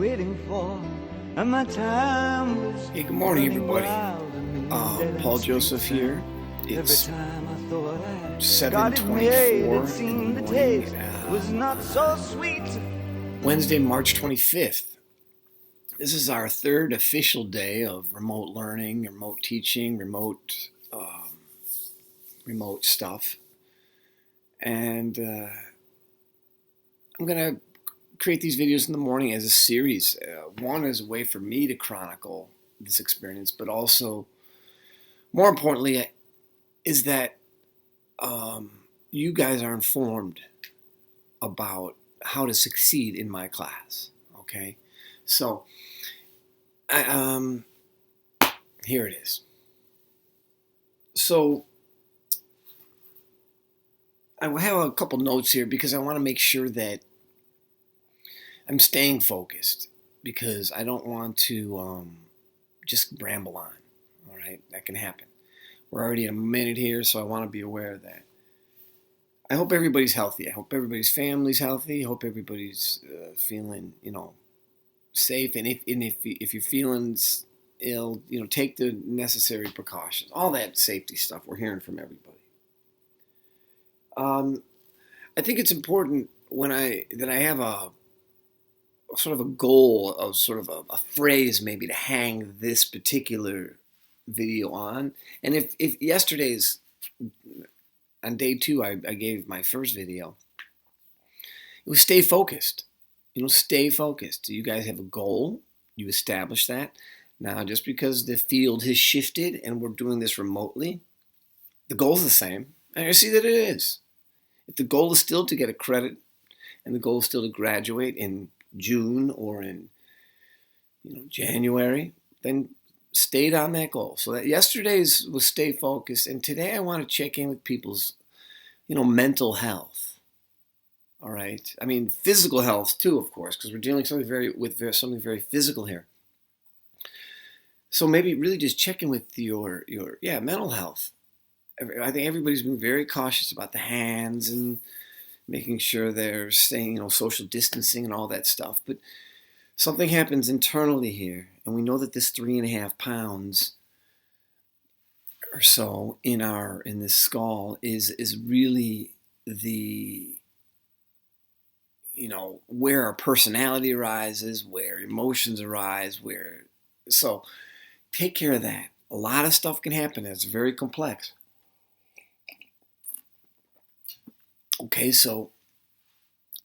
waiting for, and my time was Hey, good morning, everybody. wild and Paul Joseph here. Every It's time I thought I 7:24 it seemed in the the morning. taste was not so sweet. Wednesday, March 25th. This is our third official day of remote learning, remote teaching, remote stuff. And I'm going to create these videos in the morning as a series. One is a way for me to chronicle this experience, but also, more importantly, is that you guys are informed about how to succeed in my class. Okay, so here it is. So I have a couple notes here because I want to make sure that I'm staying focused, because I don't want to just ramble on. All right, that can happen. We're already at a minute here, so I want to be aware of that. I hope everybody's healthy. I hope everybody's family's healthy. I hope everybody's feeling, safe. And if you're feeling ill, take the necessary precautions. All that safety stuff we're hearing from everybody. I think it's important that I have a sort of a goal of sort of a phrase maybe to hang this particular video on. And if yesterday's, on day 2, I gave my first video, it was stay focused. Stay focused. You guys have a goal. You establish that. Now, just because the field has shifted and we're doing this remotely, the goal's the same. And I see that it is. If the goal is still to get a credit, and the goal is still to graduate in June or in January, then stayed on that goal. So that yesterday's was stay focused, and today I want to check in with people's mental health. All right, I mean physical health too, of course, because we're dealing with something very physical here. So maybe really just checking with your mental health. I think everybody's been very cautious about the hands and making sure they're staying, social distancing and all that stuff. But something happens internally here, and we know that this 3.5 pounds or so in this skull is really the where our personality arises, where emotions arise, so take care of that. A lot of stuff can happen. It's very complex. Okay, so,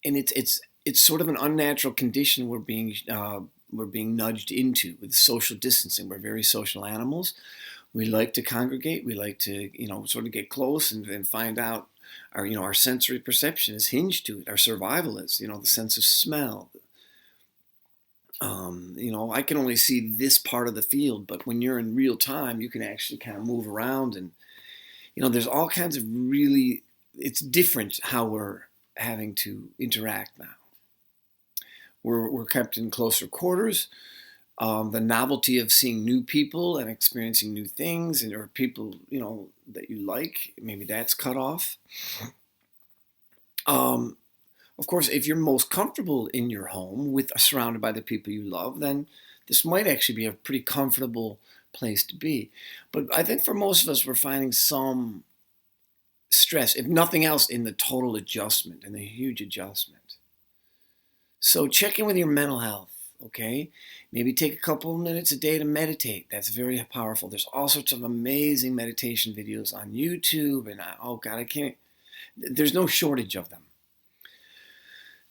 and it's sort of an unnatural condition we're being nudged into with social distancing. We're very social animals. We like to congregate. We like to sort of get close and find out. Our sensory perception is hinged to it. Our survival is the sense of smell. I can only see this part of the field, but when you're in real time, you can actually kind of move around, and there's all kinds of really. It's different how we're having to interact now. We're kept in closer quarters. The novelty of seeing new people and experiencing new things, or people that you like, maybe that's cut off. Of course, if you're most comfortable in your home surrounded by the people you love, then this might actually be a pretty comfortable place to be. But I think for most of us, we're finding some stress, if nothing else, in the total adjustment and the huge adjustment. So check in with your mental health, okay? Maybe take a couple of minutes a day to meditate. That's very powerful. There's all sorts of amazing meditation videos on YouTube, and there's no shortage of them.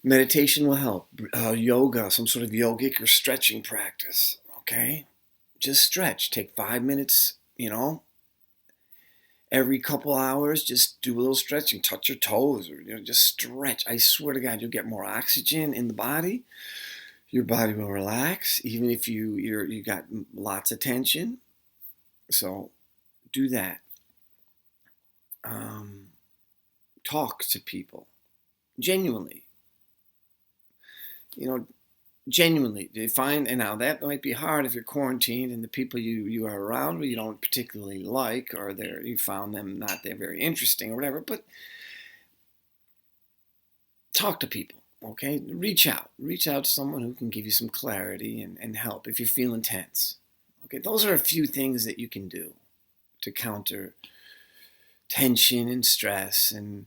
Meditation will help. Yoga, some sort of yogic or stretching practice, okay? Just stretch. Take 5 minutes, every couple hours, just do a little stretching. Touch your toes, or just stretch. I swear to God, you'll get more oxygen in the body. Your body will relax, even if you got lots of tension. So do that. Talk to people genuinely. Genuinely. And now that might be hard if you're quarantined and the people you are around you don't particularly like, or you found them not very interesting or whatever, but talk to people. Okay, reach out to someone who can give you some clarity and help if you're feeling tense. Okay, those are a few things that you can do to counter tension and stress, and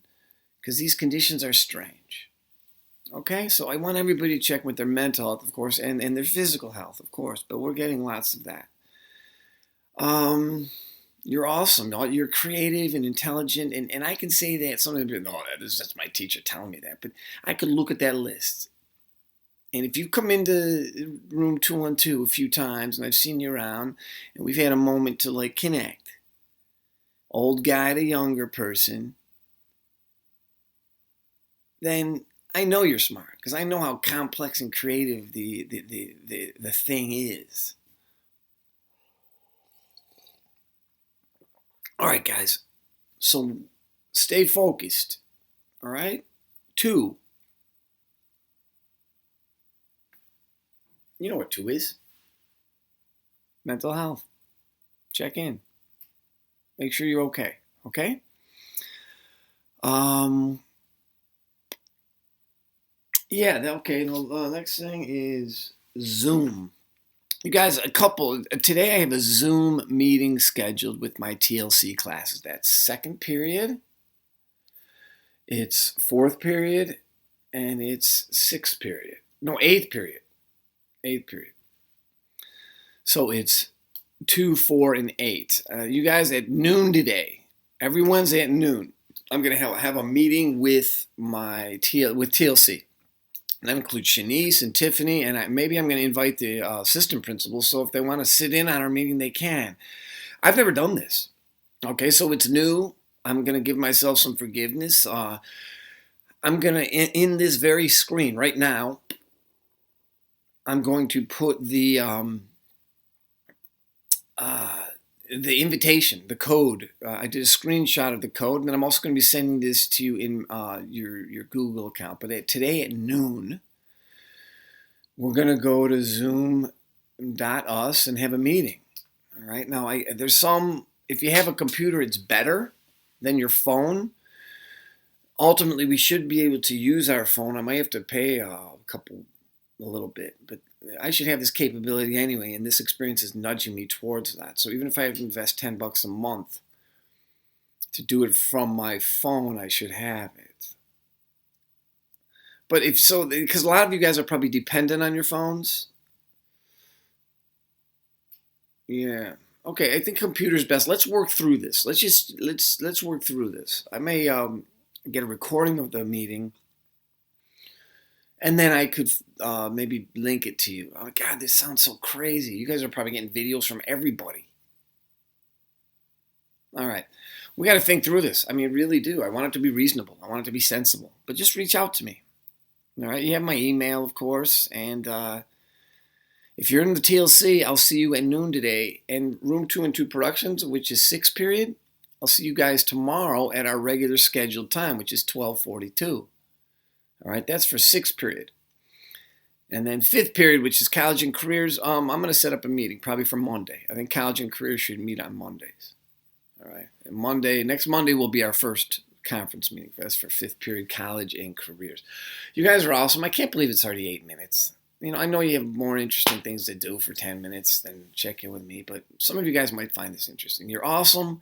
because these conditions are strange. Okay, so I want everybody to check with their mental health, of course, and their physical health, of course, but we're getting lots of that. You're awesome. You're creative and intelligent, and I can say that. Some of people, this is just my teacher telling me that, but I could look at that list. And if you come into room 212 a few times, and I've seen you around, and we've had a moment to like connect, old guy to younger person, then I know you're smart, because I know how complex and creative the thing is. All right, guys. So stay focused. All right? 2. You know what 2 is? Mental health. Check in. Make sure you're okay. Okay? Yeah, okay. The next thing is Zoom. You guys, today I have a Zoom meeting scheduled with my TLC classes. That's 2nd period, it's 4th period, and it's 6th period. No, 8th period. 8th period. So it's 2, 4, and 8. You guys, at noon today, every Wednesday at noon, I'm going to have a meeting with with TLC. And that includes Shanice and Tiffany, and maybe I'm going to invite the assistant principals, so if they want to sit in on our meeting, they can. I've never done this. Okay, so it's new. I'm going to give myself some forgiveness. I'm going to, in this very screen right now, I'm going to put the invitation, the code. I did a screenshot of the code, and then I'm also going to be sending this to you in your Google account. But today at noon, we're going to go to Zoom.us and have a meeting. All right. Now, if you have a computer, it's better than your phone. Ultimately, we should be able to use our phone. I might have to pay a little bit, but I should have this capability anyway, and this experience is nudging me towards that. So even if I have to invest $10 a month to do it from my phone, I should have it. But because a lot of you guys are probably dependent on your phones. Yeah. Okay, I think computer's best. Let's work through this. Let's work through this. I may get a recording of the meeting, and then I could maybe link it to you. Oh, God, this sounds so crazy. You guys are probably getting videos from everybody. All right. We got to think through this. I mean, really do. I want it to be reasonable. I want it to be sensible. But just reach out to me. All right. You have my email, of course. And if you're in the TLC, I'll see you at noon today. And room 212 Productions, which is 6th period, I'll see you guys tomorrow at our regular scheduled time, which is 12:42. All right, that's for 6th period. And then 5th period, which is college and careers, I'm going to set up a meeting probably for Monday. I think college and careers should meet on Mondays. All right, and next Monday will be our first conference meeting. That's for 5th period, college and careers. You guys are awesome. I can't believe it's already 8 minutes. I know you have more interesting things to do for 10 minutes than check in with me, but some of you guys might find this interesting. You're awesome.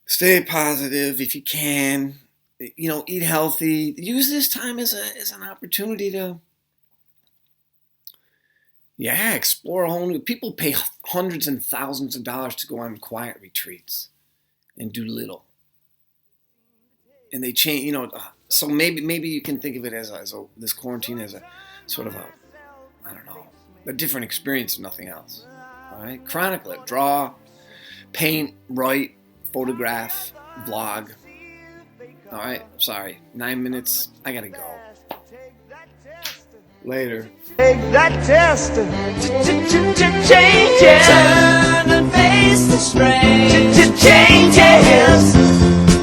Stay positive if you can. Eat healthy. Use this time as an opportunity to, explore a whole new. People pay hundreds and thousands of dollars to go on quiet retreats and do little, and they change. So maybe you can think of it as this quarantine as a sort of a different experience, if nothing else. All right, chronicle it. Draw, paint, write, photograph, vlog. All right, sorry. 9 minutes. I gotta go. Later. Take that test. Change it. Turn and face the strain. Changes.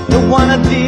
Don't wanna be